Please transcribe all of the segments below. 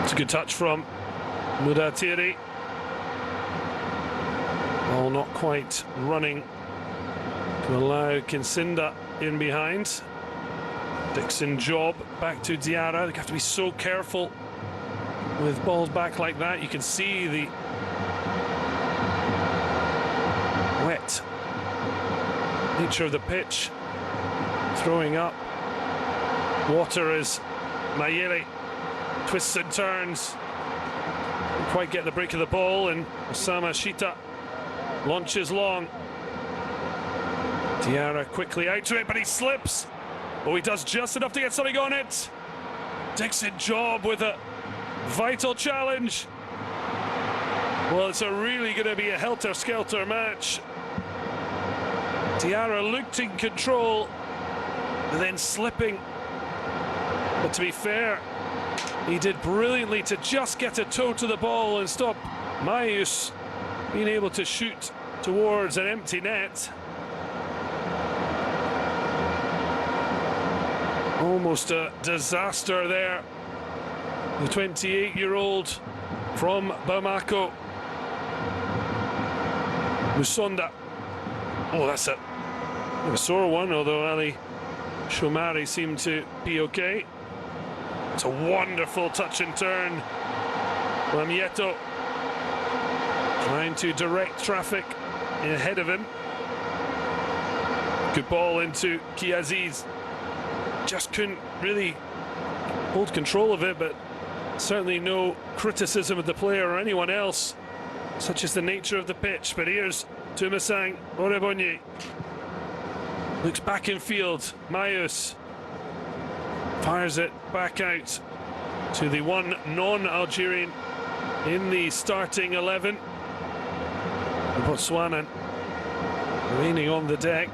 It's a good touch from Mudatiri. Ball not quite running to allow Kinsinda in behind. Dixon Job back to Diarra. They have to be so careful with balls back like that. You can see the wet nature of the pitch. Throwing up. Water as Mayele twists and turns. Didn't quite get the break of the ball, and Osama Shita launches long. Diarra quickly out to it, but he slips. Oh, he does just enough to get something on it. Dixon Job with a vital challenge. Well, it's really going to be a helter-skelter match. Diarra looked in control, and then slipping. But to be fair, he did brilliantly to just get a toe to the ball and stop Mayus being able to shoot towards an empty net. Almost a disaster there. The 28-year-old from Bamako, Musonda. Oh, that's a sore one, although Ali Shomari seemed to be okay. It's a wonderful touch and turn. Lamieto trying to direct traffic ahead of him. Good ball into Kiaziz. Just couldn't really hold control of it, but certainly no criticism of the player or anyone else. Such is the nature of the pitch. But here's Tumasang Orebonye. Looks back in field. Mayus fires it back out to the one non-Algerian in the starting 11. Botswana remaining on the deck.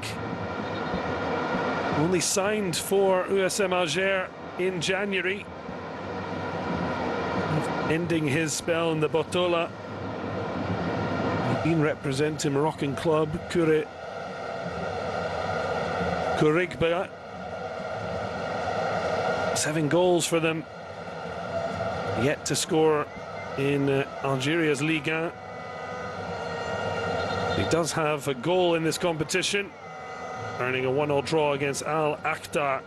Only signed for USM Alger in January, ending his spell in the Botola. He'd been representing Moroccan club Kourigba. 7 goals for them, yet to score in Algeria's Ligue 1. He does have a goal in this competition, earning a 1-1 draw against Al Akhtar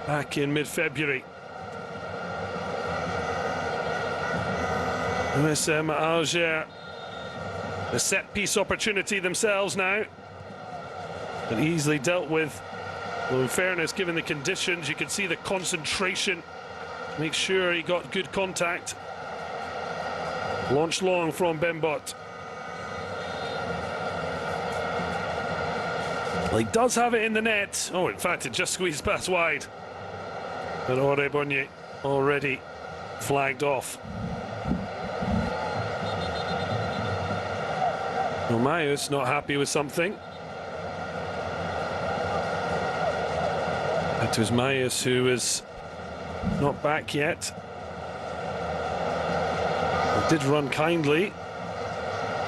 back in mid-February. USM Alger, the set-piece opportunity themselves now, but easily dealt with. Well, in fairness, given the conditions, you can see the concentration. Make sure he got good contact. Launched long from Bembot. Well, he does have it in the net. Oh, in fact, it just squeezed past wide. But Orebonye already flagged off. Mayus not happy with something. That was Mayus, who is not back yet. He did run kindly.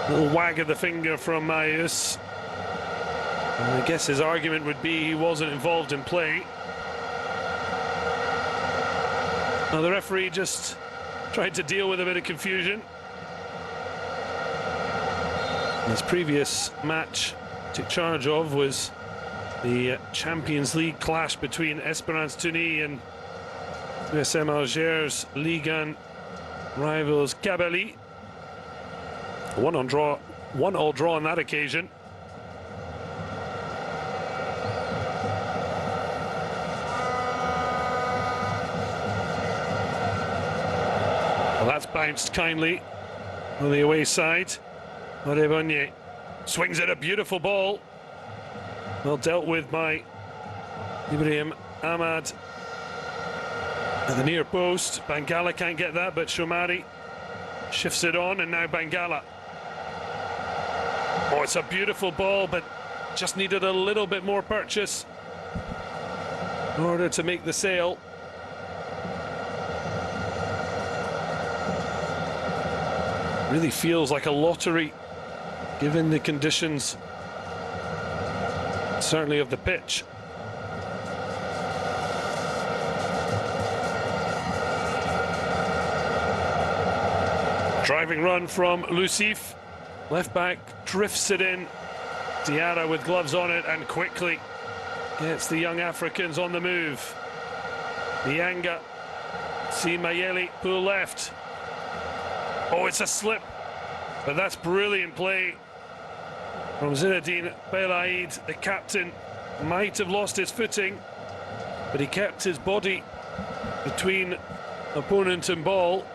A little wag of the finger from Mayus. And I guess his argument would be he wasn't involved in play. Now the referee just tried to deal with a bit of confusion. His previous match took charge of was the Champions League clash between Esperance Tunis and USM Alger's Ligue 1 rivals Kabylie. 1-1 draw on that occasion. Well, that's bounced kindly on the away side. Orebonye swings at a beautiful ball. Well dealt with by Ibrahim Ahmad at the near post. Bangala can't get that, but Shomari shifts it on, and now Bangala. Oh, it's a beautiful ball, but just needed a little bit more purchase in order to make the sale. Really feels like a lottery, given the conditions, certainly of the pitch. Driving run from Lucif. Left back drifts it in. Diarra with gloves on it and quickly gets the young Africans on the move. Nianga. See Mayele pull left. Oh, it's a slip. But that's brilliant play from Zinedine Belaid. The captain might have lost his footing, but he kept his body between opponent and ball.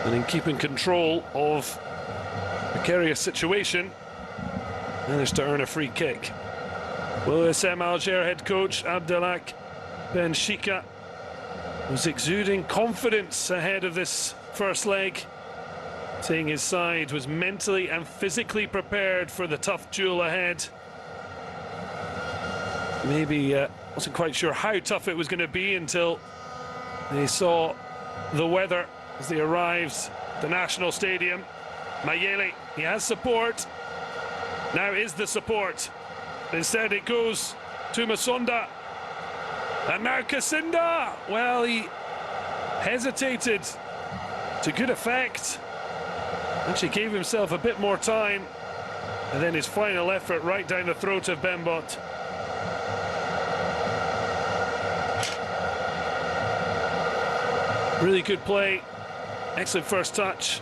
And in keeping control of a precarious situation, managed to earn a free kick. Well, SM Alger head coach Abdelak Ben Shika was exuding confidence ahead of this first leg, saying his side was mentally and physically prepared for the tough duel ahead. Maybe wasn't quite sure how tough it was going to be until they saw the weather as they arrived at the National Stadium. Mayele, he has support. Now is the support. Instead it goes to Masonda. And now Kasinda. Well, he hesitated to good effect. Actually gave himself a bit more time. And then his final effort right down the throat of Bembot. Really good play. Excellent first touch.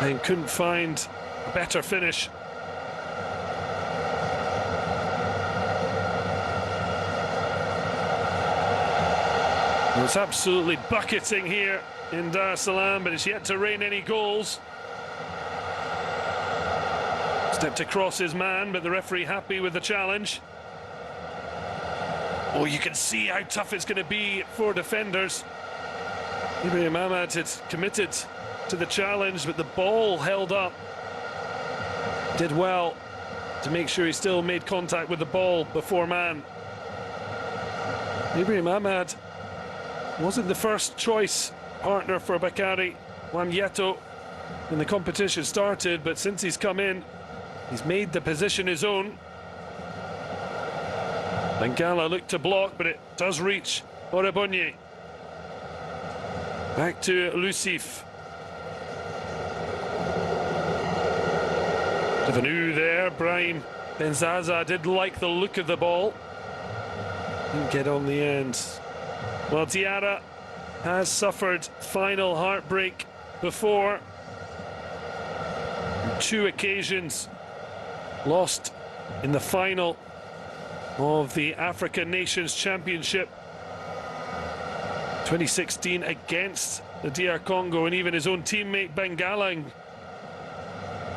And couldn't find a better finish. Well, it's absolutely bucketing here in Dar es Salaam, but it's yet to rain any goals. Stepped across his man, but the referee happy with the challenge. Oh, you can see how tough it's going to be for defenders. Ibrahim Ahmad had committed to the challenge, but the ball held up. Did well to make sure he still made contact with the ball before man. Ibrahim Ahmad wasn't the first choice partner for Bakary Wamyeto when the competition started, but since he's come in, he's made the position his own. Bengala looked to block, but it does reach Orebonye. Back to Lucif. Bit of an ooh there. Brahim Benzaza did like the look of the ball. Didn't get on the end. Well, Diarra has suffered final heartbreak before. On 2 occasions lost in the final of the African Nations Championship. 2016 against the DR Congo, and even his own teammate Bengala and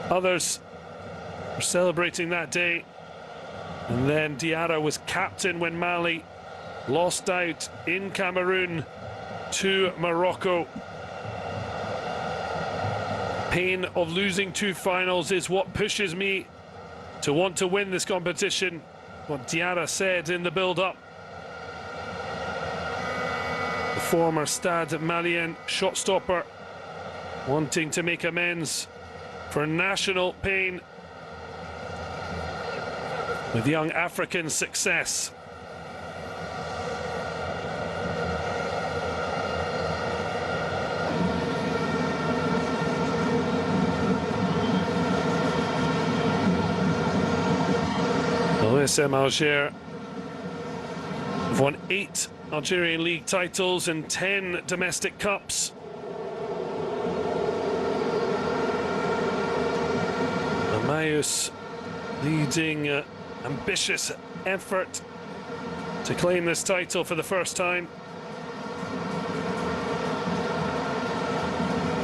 others were celebrating that day. And then Diarra was captain when Mali lost out in Cameroon to Morocco. Pain of losing 2 finals is what pushes me to want to win this competition, what Diarra said in the build-up. The former Stade Malien shot-stopper wanting to make amends for national pain with young African success. SM Alger have won 8 Algerian league titles and 10 domestic cups. Amayus leading ambitious effort to claim this title for the first time.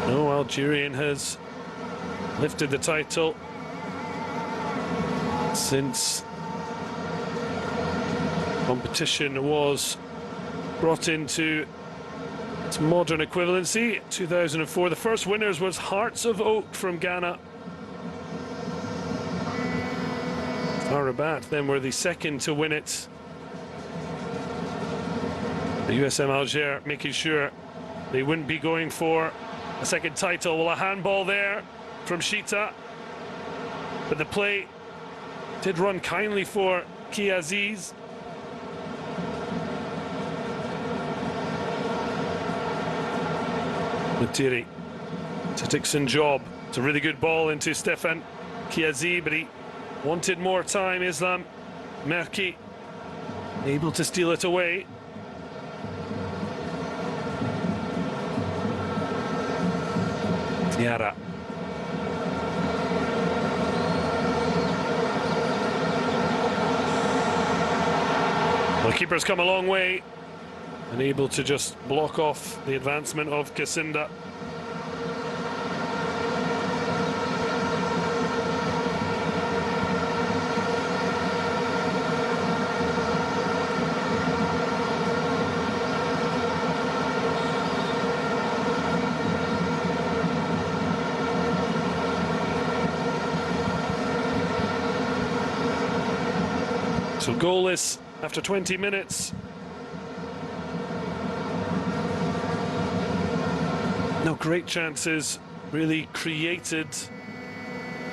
No Algerian has lifted the title since competition was brought into its modern equivalency, 2004. The first winners was Hearts of Oak from Ghana. FAR Rabat then were the second to win it. The USM Alger making sure they wouldn't be going for a second title. Well, a handball there from Shita, but the play did run kindly for Kiaziz. Matiri to Dixon Job. It's a really good ball into Stefan Kiazi, but he wanted more time. Islam Merki able to steal it away. Yara. Well, the keeper's come a long way and able to just block off the advancement of Kasinda. So goalless after 20 minutes. No great chances really created,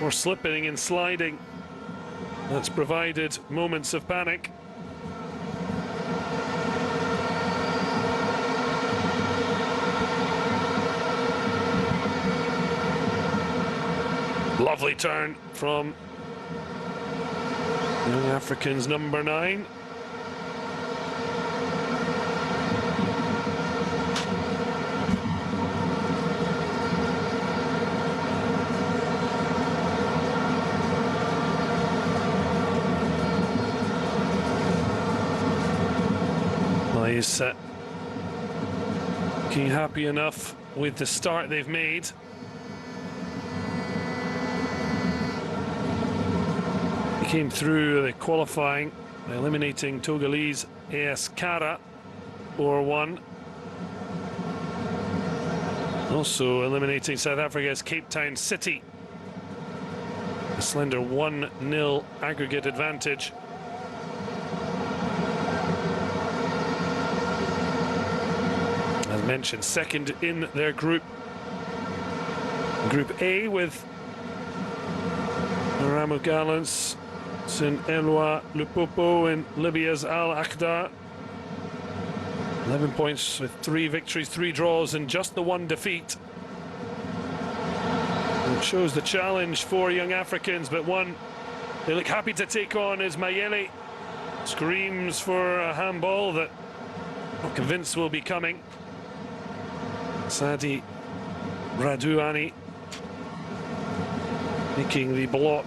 more slipping and sliding. That's provided moments of panic. Lovely turn from Young Africans number 9. Well, he's looking happy enough with the start they've made. Came through the qualifying by eliminating Togolese AS Kara 4-1. Also eliminating South Africa's Cape Town City. A slender 1-0 aggregate advantage. As mentioned, second in their group. Group A with Ramo Gallants, St. Eloi Lupopo and Libya's Al Akhdar. 11 points with 3 victories, 3 draws and just the 1 defeat. It shows the challenge for Young Africans, but one they look happy to take on is Mayele. Screams for a handball that I'm convinced will be coming. Sadi Radouani making the block.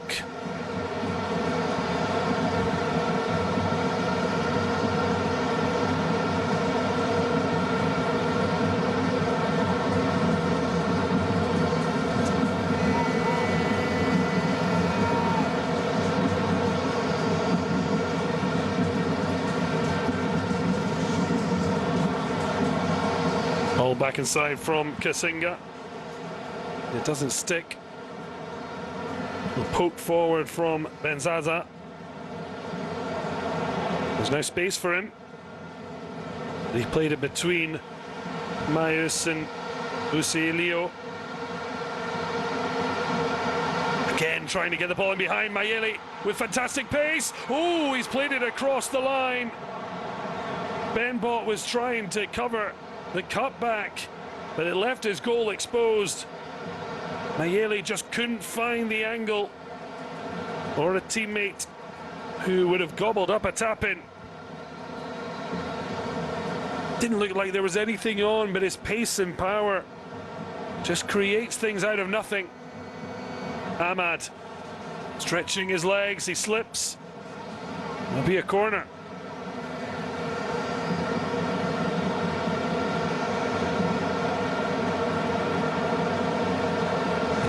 Ball back inside from Kasinga. It doesn't stick. A poke forward from Benzaza. There's no space for him. He played it between Mayus and Usilio. Again, trying to get the ball in behind Mayele with fantastic pace. Oh, he's played it across the line. Benbot was trying to cover the cutback, but it left his goal exposed. Mayele just couldn't find the angle or a teammate who would have gobbled up a tap-in. Didn't look like there was anything on, but his pace and power just creates things out of nothing. Ahmad stretching his legs, he slips. It'll be a corner.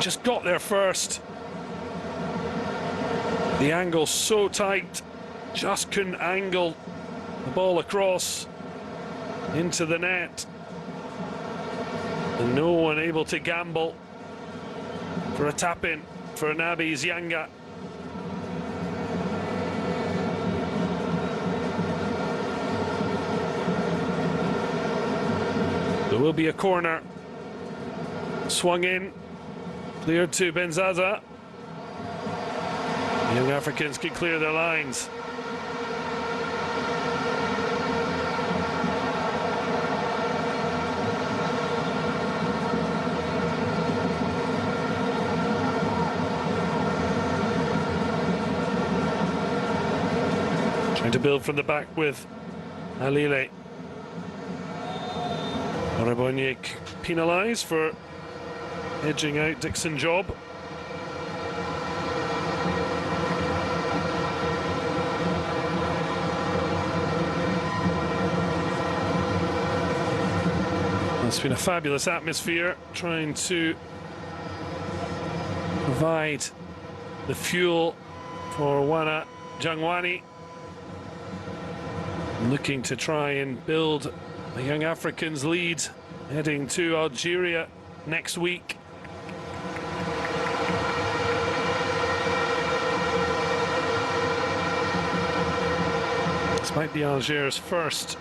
Just got there first. The angle so tight, just couldn't angle the ball across into the net. And no one able to gamble for a tap-in for Nabi's Yanga. There will be a corner. Swung in. Cleared to Benzaza. Young Africans can clear their lines. Trying to build from the back with Alile. Orebonye penalised for edging out Dixon Job. It's been a fabulous atmosphere, trying to provide the fuel for Wana Jangwani, looking to try and build the Young Africans lead heading to Algeria next week. This might be Alger's first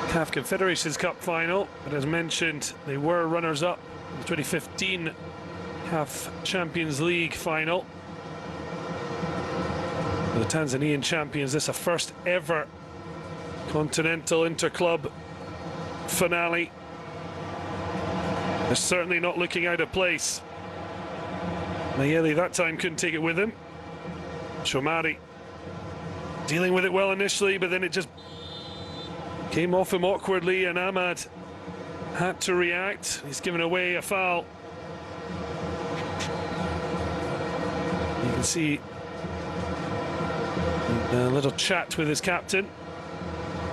CAF Confederations Cup final, but as mentioned, they were runners-up in the 2015 CAF Champions League final. For the Tanzanian champions, this is a first ever continental interclub finale. They're certainly not looking out of place. Mayele that time couldn't take it with him. Shomari dealing with it well initially, but then it just came off him awkwardly, and Ahmad had to react. He's given away a foul. You can see a little chat with his captain.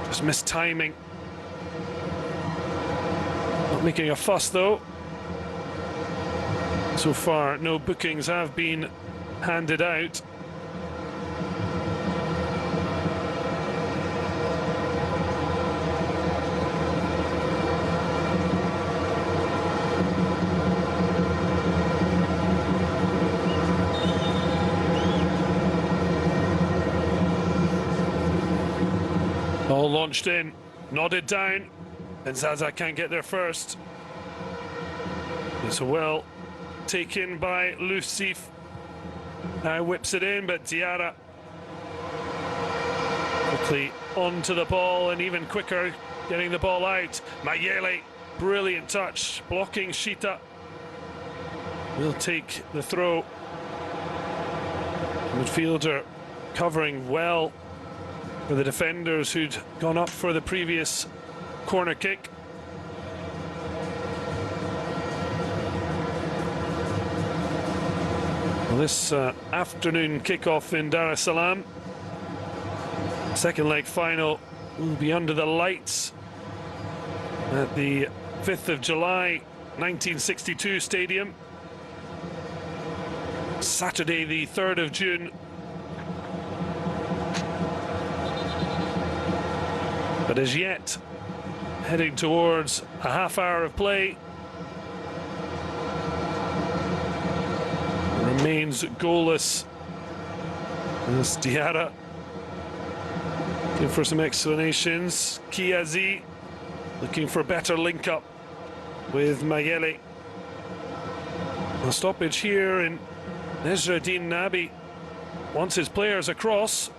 Just missed timing. Not making a fuss though. So far, no bookings have been handed out. All launched in, nodded down, and Zaza can't get there first. It's well taken by Lucif. Now whips it in, but Diarra quickly onto the ball, and even quicker getting the ball out. Mayele, brilliant touch, blocking Shita. Will take the throw. Midfielder covering well for the defenders who'd gone up for the previous corner kick. Well, this afternoon kickoff in Dar es Salaam, second leg final, will be under the lights at the 5th of July 1962 stadium. Saturday the 3rd of June. But as yet, heading towards a half hour of play. Remains goalless. This Diarra looking for some explanations. Kiazi looking for a better link up with Mayele. A stoppage here, and Nesruddin Nabi wants his players across.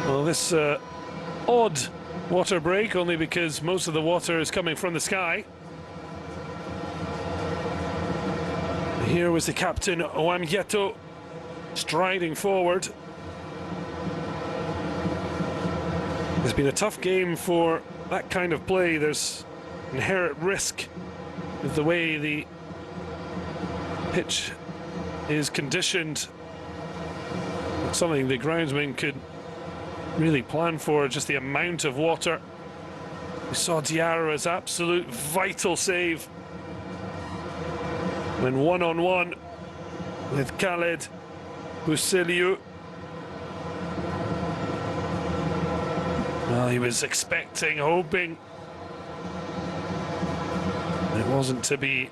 Well, this odd water break, only because most of the water is coming from the sky. Here was the captain, Owamyeto, striding forward. It's been a tough game for that kind of play. There's inherent risk with the way the pitch is conditioned. It's something the groundsman could really plan for, just the amount of water. We saw Diarra's absolute vital save when one-on-one with Khaled Bousseliou. Well, he was expecting, hoping it wasn't to be.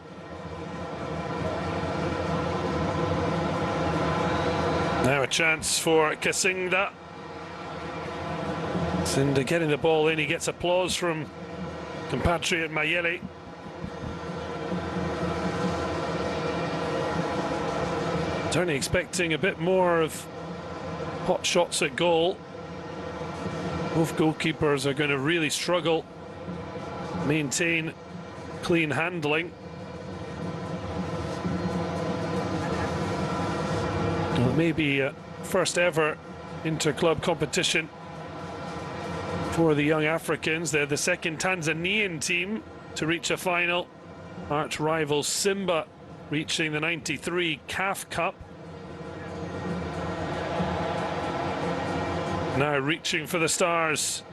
Now a chance for Kasinda. Kasinda getting the ball in, he gets applause from compatriot Mayele. Certainly expecting a bit more of hot shots at goal. Both goalkeepers are going to really struggle to maintain clean handling. Well, it may be a first ever inter-club competition for the young Africans. They're the second Tanzanian team to reach a final. Arch rival Simba reaching the '93 CAF Cup. Now reaching for the stars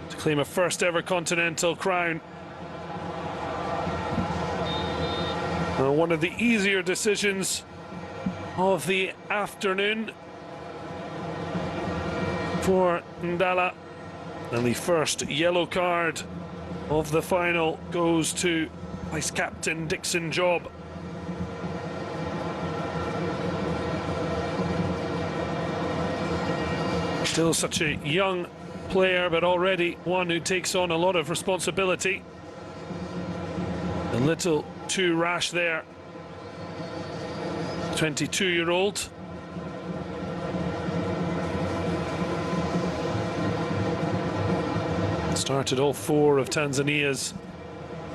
to claim a first ever continental crown. One of the easier decisions of the afternoon for Ndala, and the first yellow card of the final goes to vice captain Dixon Job. Still such a young player, but already one who takes on a lot of responsibility. A little too rash there. 22-year-old. Started all four of Tanzania's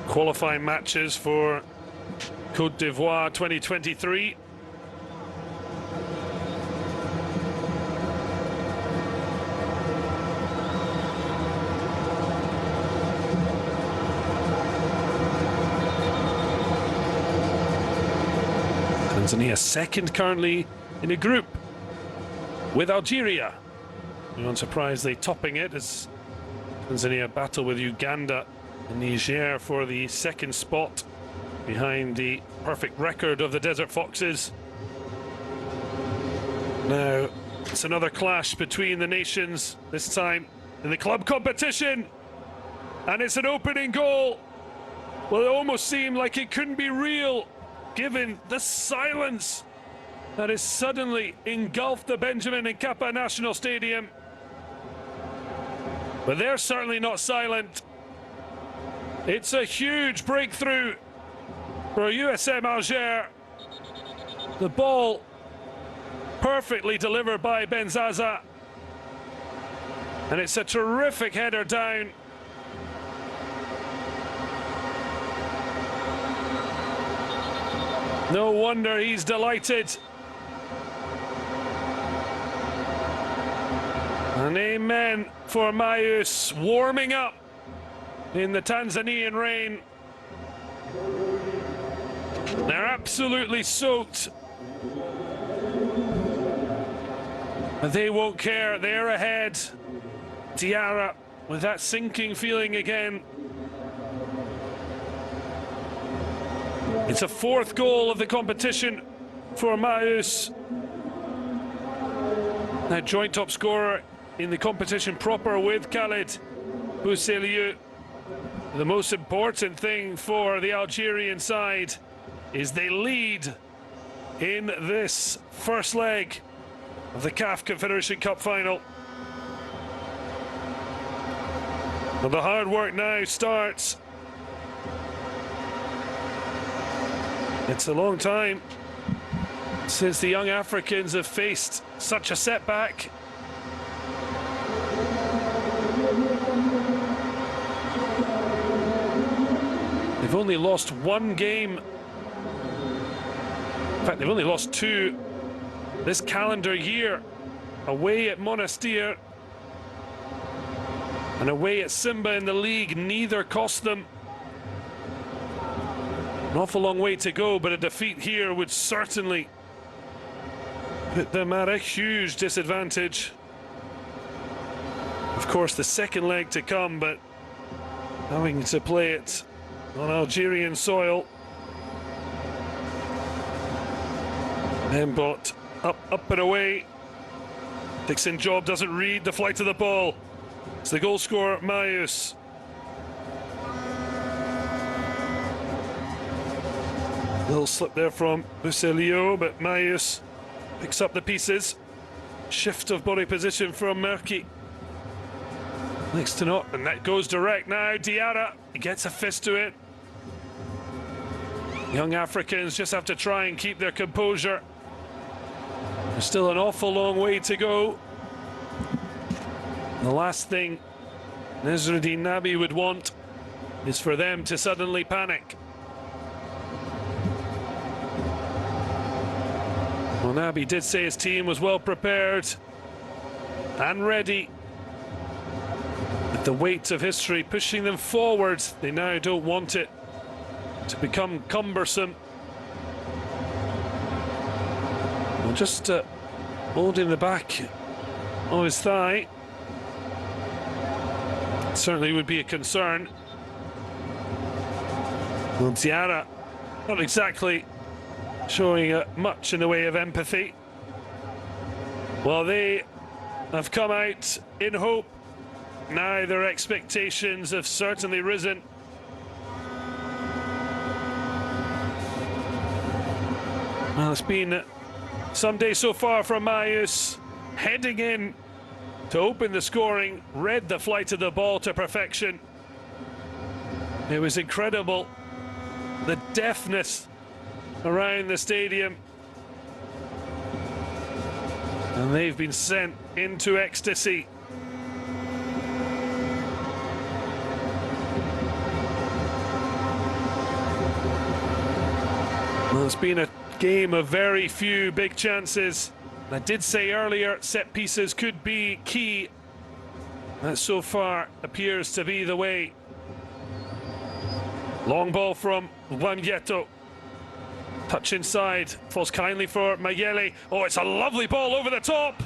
qualifying matches for Côte d'Ivoire 2023. Tanzania second currently in a group with Algeria. No unsurprisingly topping it as Tanzania battle with Uganda and Niger for the second spot behind the perfect record of the Desert Foxes. Now it's another clash between the nations, this time in the club competition, and it's an opening goal. Well, it almost seemed like it couldn't be real given the silence that has suddenly engulfed the Benjamin Mkapa National Stadium. But they're certainly not silent. It's a huge breakthrough for USM Alger. The ball perfectly delivered by Benzaza, and it's a terrific header down. No wonder he's delighted. And amen for Mayus, warming up in the Tanzanian rain. They're absolutely soaked, but they won't care. They're ahead. Diarra with that sinking feeling again. It's a fourth goal of the competition for Mayus. Now joint top scorer in the competition proper with Khalid Bousselieu. The most important thing for the Algerian side is they lead in this first leg of the CAF Confederation Cup final. Well, the hard work now starts. It's a long time since the young Africans have faced such a setback. They've only lost one game. In fact, they've only lost two this calendar year. Away at Monastir and away at Simba in the league. Neither cost them. An awful long way to go, but a defeat here would certainly put them at a huge disadvantage. Of course, the second leg to come, but having to play it on Algerian soil. Mbot up and away. Dixon Job doesn't read the flight of the ball. It's the goal scorer, Mayus. Little slip there from Bousselieu, but Mayus picks up the pieces. Shift of body position from Merki. Next to not, and that goes direct now. Diarra, he gets a fist to it. Young Africans just have to try and keep their composure. There's still an awful long way to go. The last thing Nasruddin Nabi would want is for them to suddenly panic. Well, Nabi did say his team was well prepared and ready. With the weight of history pushing them forward, they now don't want it to become cumbersome. Well, just holding the back of his thigh certainly would be a concern. Well, Diarra not exactly showing much in the way of empathy. Well, they have come out in hope. Now their expectations have certainly risen. Well, it's been some day so far from Mayus, heading in to open the scoring, read the flight of the ball to perfection. It was incredible, the deafness around the stadium. And they've been sent into ecstasy. Well, it's been a game of very few big chances. I did say earlier, set pieces could be key. That so far appears to be the way. Long ball from Wamyeto. Touch inside, falls kindly for Mayele. Oh, it's a lovely ball over the top.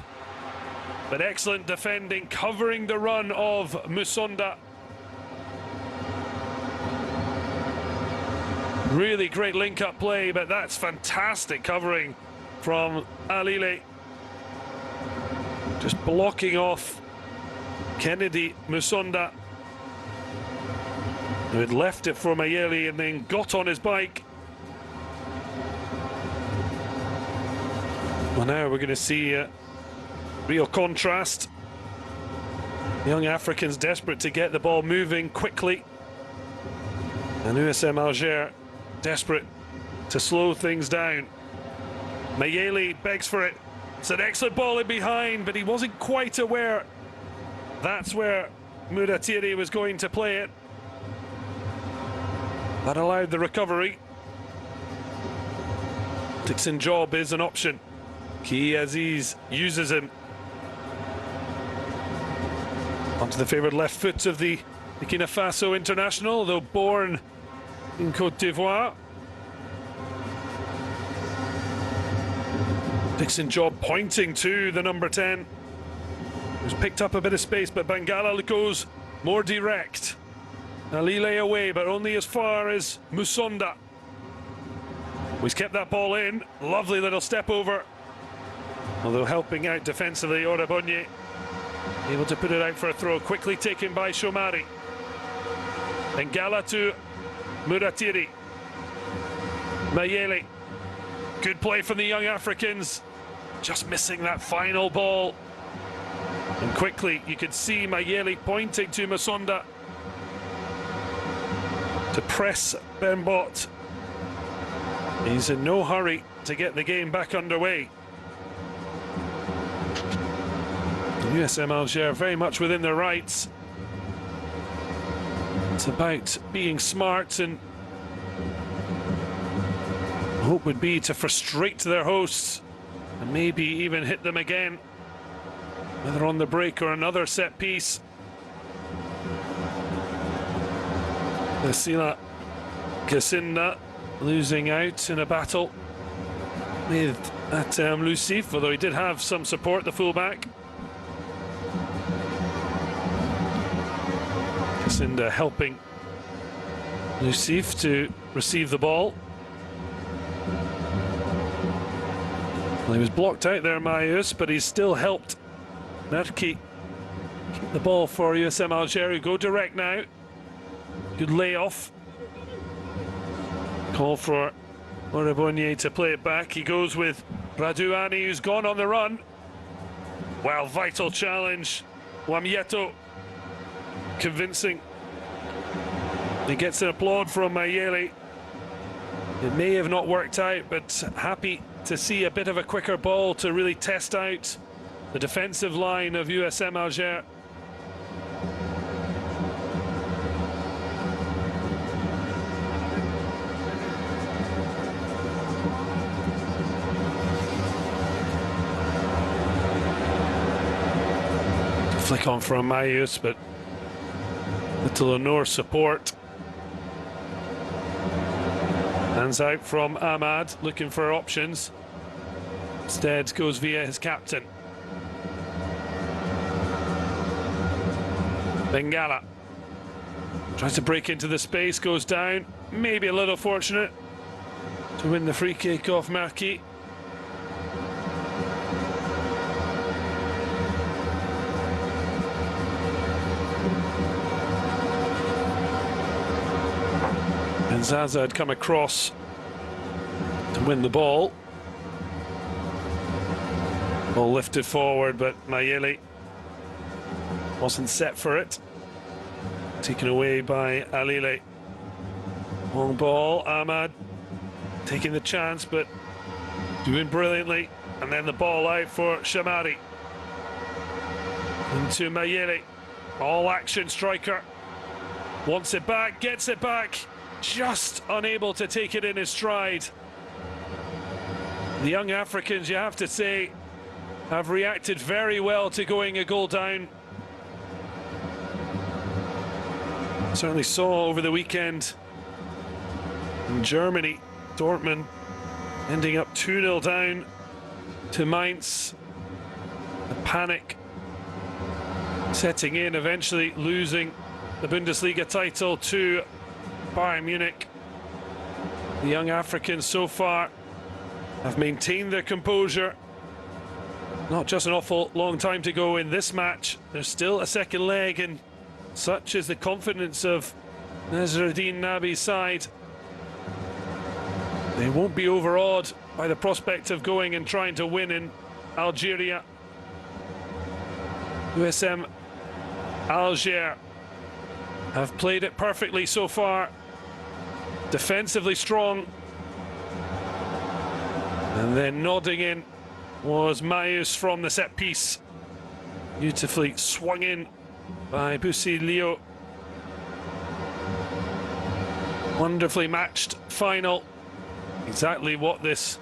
But excellent defending, covering the run of Musonda. Really great link-up play, but that's fantastic covering from Alile. Just blocking off Kennedy Musonda, who had left it for Mayele and then got on his bike. Well, now we're going to see real contrast. Young Africans desperate to get the ball moving quickly, and USM Alger desperate to slow things down. Mayele begs for it. It's an excellent ball in behind, but he wasn't quite aware that's where Muratiri was going to play it. That allowed the recovery. Dixon Job is an option. Ki Aziz uses him. Onto the favoured left foot of the Burkina Faso international, though born in Côte d'Ivoire. Dixon Job pointing to the number 10, who's picked up a bit of space, but Bangala goes more direct. Alile away, but only as far as Musonda. He's kept that ball in. Lovely little step over. Although helping out defensively, Orabonye able to put it out for a throw, quickly taken by Shomari. Bangala to Muratiri. Mayele. Good play from the young Africans. Just missing that final ball. And quickly you could see Mayele pointing to Musonda to press Bembot. He's in no hurry to get the game back underway. USM Alger very much within their rights. It's about being smart, and hope would be to frustrate their hosts and maybe even hit them again, whether on the break or another set piece. Sila Kasinda losing out in a battle with Atem Lucif, although he did have some support, the fullback. Kasinda helping Lucif to receive the ball. Well, he was blocked out there, Mayus, but he's still helped Nerki keep the ball for USM Alger, who go direct now. Good layoff. Call for Orabonye to play it back. He goes with Radouani, who's gone on the run. Wow, vital challenge. Wamyeto convincing. He gets an applaud from Mayele. It may have not worked out, but happy to see a bit of a quicker ball to really test out the defensive line of USM Alger. Flick on from Mayus, but little or no support. Hands out from Ahmad, looking for options. Instead goes via his captain. Bengala tries to break into the space, goes down. Maybe a little fortunate to win the free kick off Marquis. And Zaza had come across to win the ball. Ball lifted forward, but Mayele wasn't set for it. Taken away by Alile. Long ball, Ahmad taking the chance, but doing brilliantly. And then the ball out for Shamari. Into Mayele. All action striker. Wants it back, gets it back. Just unable to take it in his stride. The young Africans, you have to say, have reacted very well to going a goal down. Certainly saw over the weekend in Germany, Dortmund ending up 2-0 down to Mainz. The panic setting in, eventually losing the Bundesliga title to Bayern Munich. The young Africans so far have maintained their composure. Not just an awful long time to go in this match. There's still a second leg, and such is the confidence of Nasruddin Nabi's side. They won't be overawed by the prospect of going and trying to win in Algeria. USM Alger have played it perfectly so far. Defensively strong. And then nodding in was Mayus from the set piece. Beautifully swung in by Busi Leo. Wonderfully matched final. Exactly what this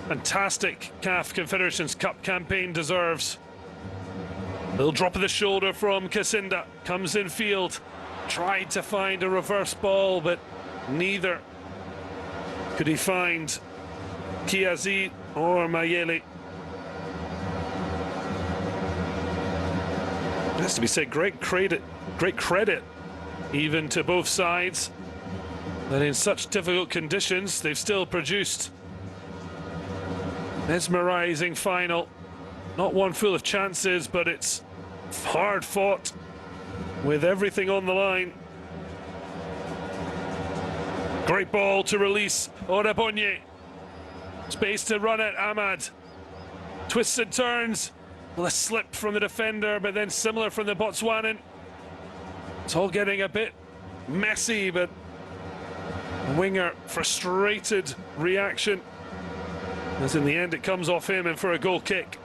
fantastic CAF Confederations Cup campaign deserves. Little drop of the shoulder from Kasinda. Comes in field. Tried to find a reverse ball, but neither could he find Kiazi or Mayele. It has to be said, great credit even to both sides, that in such difficult conditions they've still produced mesmerizing final. Not one full of chances, but it's hard fought with everything on the line. Great ball to release Orabonye. Space to run at Ahmad. Twists and turns. Well, a slip from the defender, but then similar from the Botswanan. It's all getting a bit messy, but winger frustrated reaction, as in the end it comes off him and for a goal kick.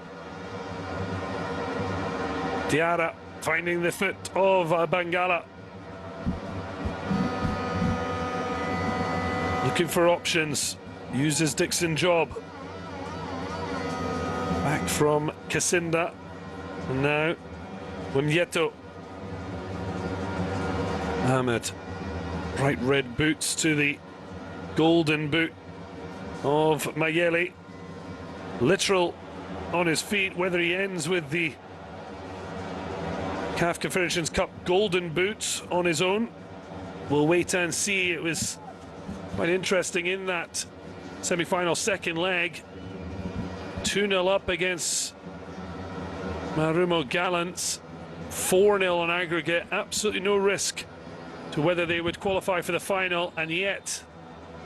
Diarra finding the foot of Bengala. Looking for options, uses Dixon job. Back from Kasinda, and now Wunyeto. Ahmed, bright red boots to the golden boot of Mayele. Literal on his feet. Whether he ends with the CAF Confederations Cup golden boots on his own, we'll wait and see. It was quite interesting in that semi-final second leg. 2-0 up against Marumo Gallants. 4-0 on aggregate. Absolutely no risk to whether they would qualify for the final, and yet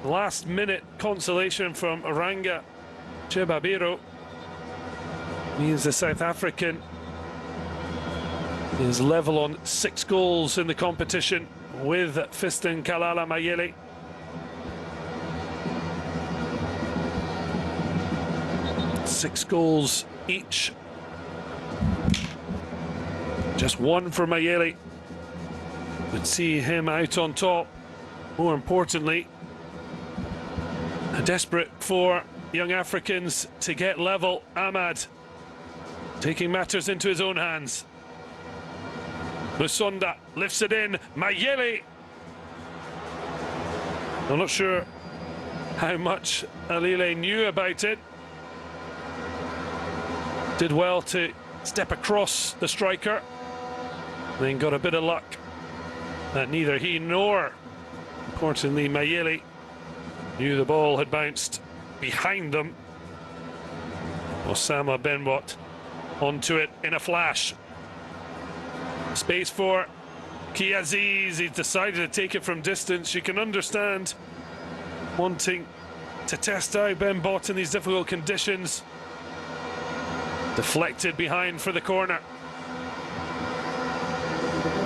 last minute consolation from Oranga Chebabiro means the South African is level on 6 goals in the competition with Fiston Kalala Mayele. Six goals each. Just one for Mayele would see him out on top. More importantly, desperate for young Africans to get level. Ahmad taking matters into his own hands. Musonda lifts it in. Mayele. I'm not sure how much Alile knew about it. Did well to step across the striker. Then got a bit of luck that neither he nor, importantly, Mayele knew the ball had bounced behind them. Osama Benbot onto it in a flash. Space for Kiaziz. He's decided to take it from distance. You can understand wanting to test out Benbot in these difficult conditions. Deflected behind for the corner.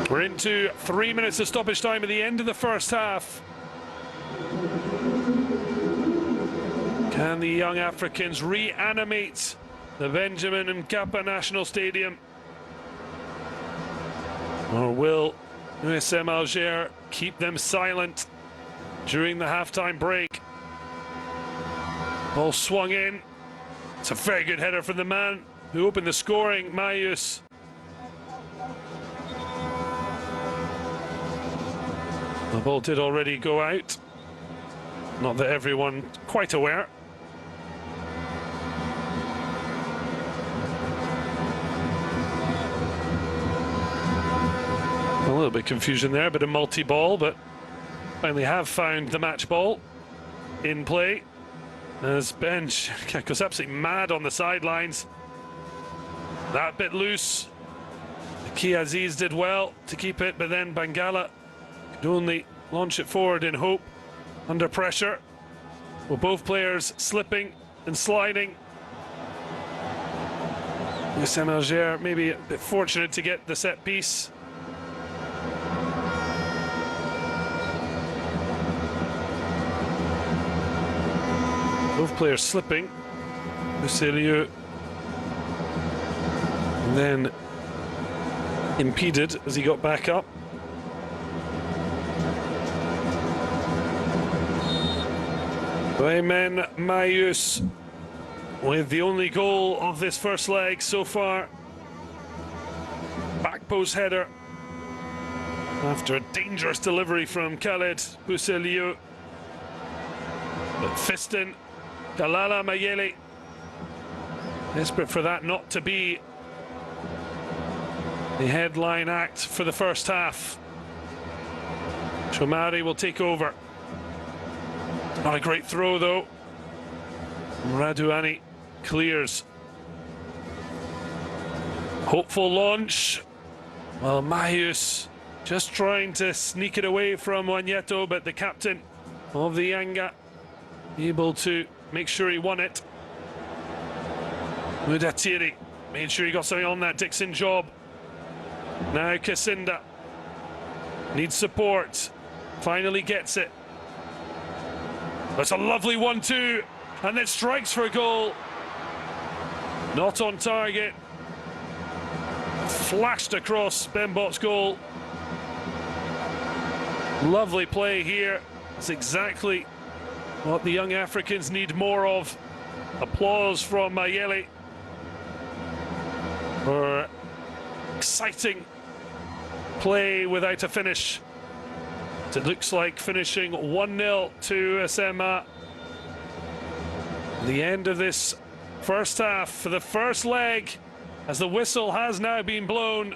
We're into 3 minutes of stoppage time at the end of the first half. Can the young Africans reanimate the Benjamin Mkapa National Stadium? Or will USM Alger keep them silent during the halftime break? Ball swung in. It's a very good header from the man who opened the scoring, Mayus. The ball did already go out. Not that everyone quite aware. A little bit of confusion there, a bit of multi-ball, but finally have found the match ball in play. As Bench goes absolutely mad on the sidelines. That bit loose. Kiaziz did well to keep it, but then Bangala could only launch it forward in hope under pressure. Well, both players slipping and sliding. USM Alger maybe a bit fortunate to get the set piece. Both players slipping. Muselieu and then impeded as he got back up. Aymen Mayus with the only goal of this first leg so far. Back post header after a dangerous delivery from Khaled Muselieu. But Fiston, Kalala Mayele, desperate for that not to be the headline act for the first half. Chomari will take over. Not a great throw though. Radouani clears. Hopeful launch. Well, Mayus just trying to sneak it away from Wanyeto, but the captain of the Yanga able to make sure he won it. Mudatiri made sure he got something on that Dixon job. Now Kasinda needs support. Finally gets it. That's a lovely 1-2, and then strikes for a goal. Not on target. Flashed across Benbot's goal. Lovely play here. It's exactly what the young Africans need more of. Applause from Mayele for exciting play without a finish. It looks like finishing 1-0 to SMA. The end of this first half for the first leg, as the whistle has now been blown.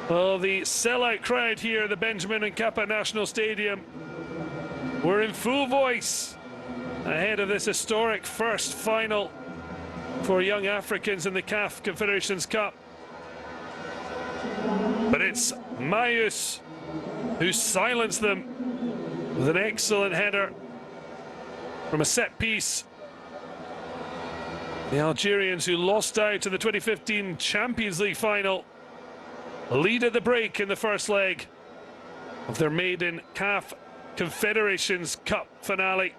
Well, the sellout crowd here at the Benjamin Mkapa National Stadium were in full voice ahead of this historic first final for young Africans in the CAF Confederations Cup. But it's Mayus who silenced them with an excellent header from a set piece. The Algerians, who lost out in the 2015 Champions League final, lead at the break in the first leg of their maiden CAF Confederations Cup finale.